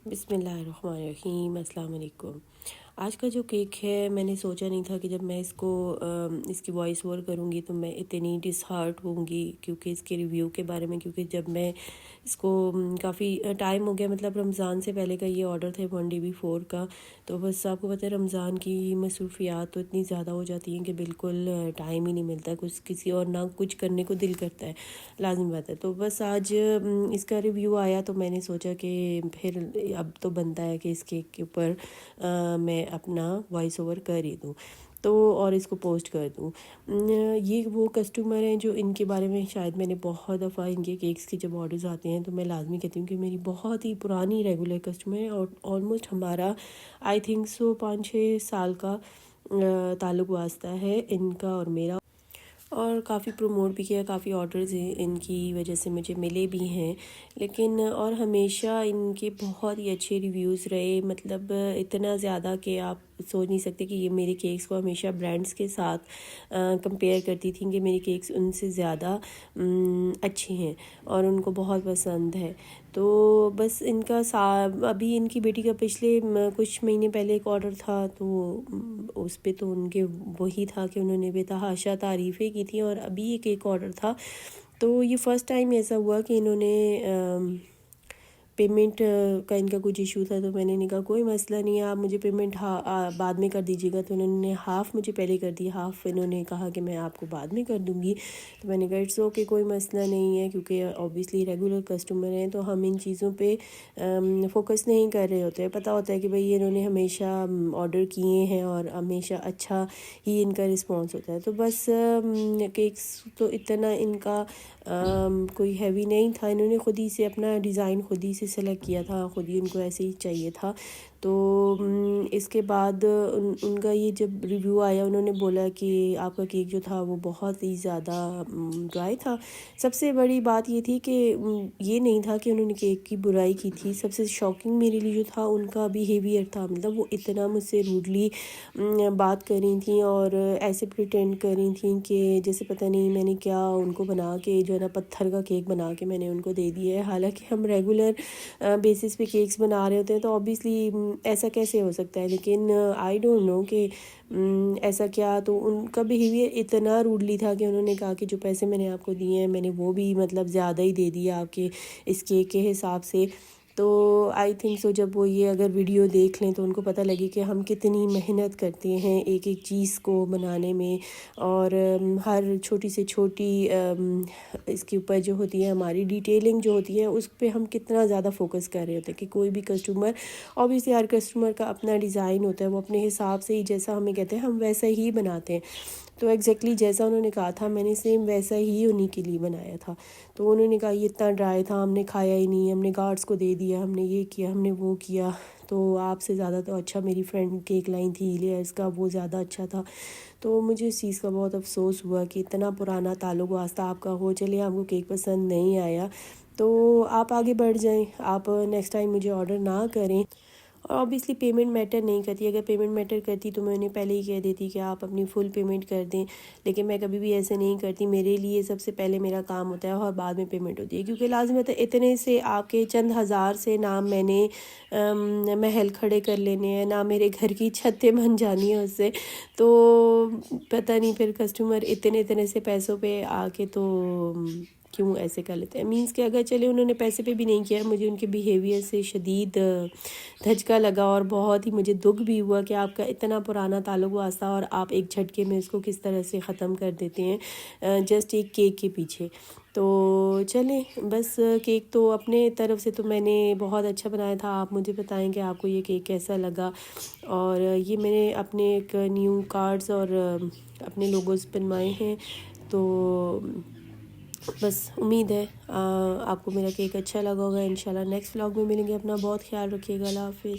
بسم اللہ الرحمن الرحیم۔ السلام علیکم۔ آج کا جو کیک ہے میں نے سوچا نہیں تھا کہ جب میں اس کی وائس اوور کروں گی تو میں اتنی ڈس ہارٹ ہوں گی کیونکہ اس کے ریویو کے بارے میں، کیونکہ جب میں اس کو کافی ٹائم ہو گیا، مطلب رمضان سے پہلے کا یہ آرڈر تھے 1 DB 4 کا، تو بس آپ کو پتہ ہے رمضان کی مصروفیات تو اتنی زیادہ ہو جاتی ہیں کہ بالکل ٹائم ہی نہیں ملتا، کسی اور نہ کچھ کرنے کو دل کرتا ہے، لازم بات ہے۔ تو بس آج اس کا ریویو آیا تو میں نے سوچا کہ پھر اب تو بنتا ہے کہ اس کیک کے اوپر میں اپنا وائس اوور کر ہی دوں تو اور اس کو پوسٹ کر دوں۔ یہ وہ کسٹمر ہیں جو ان کے بارے میں شاید میں نے بہت دفعہ ان کے کیکس کے جب آرڈرز آتے ہیں تو میں لازمی کہتی ہوں کہ میری بہت ہی پرانی ریگولر کسٹمر ہے، اور آلموسٹ ہمارا آئی تھنک سو 5-6 سال کا تعلق واسطہ ہے ان کا اور میرا، اور کافی پروموٹ بھی کیا، کافی آرڈرز ان کی وجہ سے مجھے ملے بھی ہیں، لیکن اور ہمیشہ ان کے بہت ہی اچھے ریویوز رہے، مطلب اتنا زیادہ کہ آپ سوچ نہیں سکتے کہ یہ میرے کیکس کو ہمیشہ برانڈس کے ساتھ کمپیئر کرتی تھیں کہ میری کیکس ان سے زیادہ اچھی ہیں اور ان کو بہت پسند ہے۔ تو بس ان کا ابھی ان کی بیٹی کا پچھلے کچھ مہینے پہلے ایک آرڈر تھا، تو اس پہ تو ان کے وہی تھا کہ انہوں نے بے تحاشا تعریفیں کی تھیں، اور ابھی ایک آرڈر تھا تو یہ فرسٹ ٹائم ایسا ہوا کہ انہوں نے پیمنٹ کا ان کا کچھ ایشو تھا، تو میں نے کہا کوئی مسئلہ نہیں ہے، آپ مجھے پیمنٹ بعد میں کر دیجیے گا، تو انہوں نے ہاف مجھے پہلے کر دی، ہاف انہوں نے کہا کہ میں آپ کو بعد میں کر دوں گی، تو میں نے کہا اٹس اوکے، کوئی مسئلہ نہیں ہے، کیونکہ اوبیسلی ریگولر کسٹمر ہیں تو ہم ان چیزوں پہ فوکس نہیں کر رہے ہوتے ہیں، پتہ ہوتا ہے کہ بھئی انہوں نے ہمیشہ آرڈر کیے ہیں اور ہمیشہ اچھا ہی ان کا رسپانس ہوتا ہے۔ تو بس کیکس تو اتنا ان کا کوئی ہیوی نہیں تھا، انہوں نے خود ہی سے اپنا ڈیزائن خود ہی سے سلیکٹ کیا تھا، خود ہی ان کو ایسے ہی چاہیے تھا۔ تو اس کے بعد ان کا یہ جب ریویو آیا انہوں نے بولا کہ آپ کا کیک جو تھا وہ بہت ہی زیادہ ڈرائی تھا۔ سب سے بڑی بات یہ تھی کہ یہ نہیں تھا کہ انہوں نے کیک کی برائی کی تھی، سب سے شاکنگ میرے لیے جو تھا ان کا بیہیویئر تھا، مطلب وہ اتنا مجھ سے روڈلی بات کر رہی تھیں اور ایسے پریٹینڈ کر رہی تھیں کہ جیسے پتہ نہیں میں نے کیا ان کو بنا کے جو ہے نا پتھر کا کیک بنا کے میں نے ان کو دے دیا ہے، حالانکہ ہم ریگولر بیسس پہ کیکس بنا رہے ہوتے ہیں تو اوبیسلی ایسا کیسے ہو سکتا ہے، لیکن آئی ڈونٹ نو کہ ایسا کیا، تو ان کا بیہیویئر اتنا روڈلی تھا کہ انہوں نے کہا کہ جو پیسے میں نے آپ کو دیے ہیں میں نے وہ بھی مطلب زیادہ ہی دے دیا آپ کے اس کیک کے حساب سے۔ تو آئی تھنک سو جب وہ یہ اگر ویڈیو دیکھ لیں تو ان کو پتہ لگے کہ ہم کتنی محنت کرتے ہیں ایک ایک چیز کو بنانے میں، اور ہر چھوٹی سے چھوٹی اس کے اوپر جو ہوتی ہے ہماری ڈیٹیلنگ جو ہوتی ہے اس پہ ہم کتنا زیادہ فوکس کر رہے ہوتے ہیں کہ کوئی بھی کسٹمر، اوبیسلی ہر کسٹمر کا اپنا ڈیزائن ہوتا ہے، وہ اپنے حساب سے ہی جیسا ہمیں کہتے ہیں ہم ویسا ہی بناتے ہیں، تو ایگزیکٹلی جیسا انہوں نے کہا تھا میں نے سیم ویسا ہی انہی کے لیے بنایا تھا۔ تو انہوں نے کہا یہ اتنا ڈرائی تھا، ہم نے کھایا ہی نہیں، ہم نے گارڈس کو دے دیا، ہم نے یہ کیا، ہم نے وہ کیا، تو آپ سے زیادہ تو اچھا میری فرینڈ کیک لائن تھی لیئرز کا، وہ زیادہ اچھا تھا۔ تو مجھے اس چیز کا بہت افسوس ہوا کہ اتنا پرانا تعلق واسطہ آپ کا ہو، چلے آپ کو کیک پسند نہیں آیا تو آپ آگے بڑھ جائیں، آپ نیکسٹ ٹائم مجھے آرڈر نہ کریں، اور اوبیسلی پیمنٹ میٹر نہیں کرتی، اگر پیمنٹ میٹر کرتی تو میں انہیں پہلے ہی کہہ دیتی کہ آپ اپنی فل پیمنٹ کر دیں، لیکن میں کبھی بھی ایسے نہیں کرتی، میرے لیے سب سے پہلے میرا کام ہوتا ہے اور بعد میں پیمنٹ ہوتی ہے، کیونکہ لازم ہے اتنے سے آپ کے چند ہزار سے نہ میں نے محل کھڑے کر لینے ہیں، نہ میرے گھر کی چھتیں بن جانی ہیں اس سے، تو پتہ نہیں پھر کسٹمر اتنے سے پیسوں پہ آ کے تو کیوں ایسے کر لیتے ہیں، مینس کہ اگر چلے انہوں نے پیسے پہ بھی نہیں کیا، مجھے ان کے بیہیویئر سے شدید دھچکا لگا اور بہت ہی مجھے دکھ بھی ہوا کہ آپ کا اتنا پرانا تعلق واسطہ اور آپ ایک جھٹکے میں اس کو کس طرح سے ختم کر دیتے ہیں جسٹ ایک کیک کے پیچھے۔ تو چلیں بس کیک تو اپنے طرف سے تو میں نے بہت اچھا بنایا تھا، آپ مجھے بتائیں کہ آپ کو یہ کیک کیسا لگا، اور یہ میں نے اپنے ایک نیو کارڈز اور اپنے لوگوز بنوائے ہیں، تو بس امید ہے آپ کو میرا کیک اچھا لگا ہوگا، انشاءاللہ نیکسٹ ولاگ میں ملیں گے، اپنا بہت خیال رکھیے گا، اللہ حافظ۔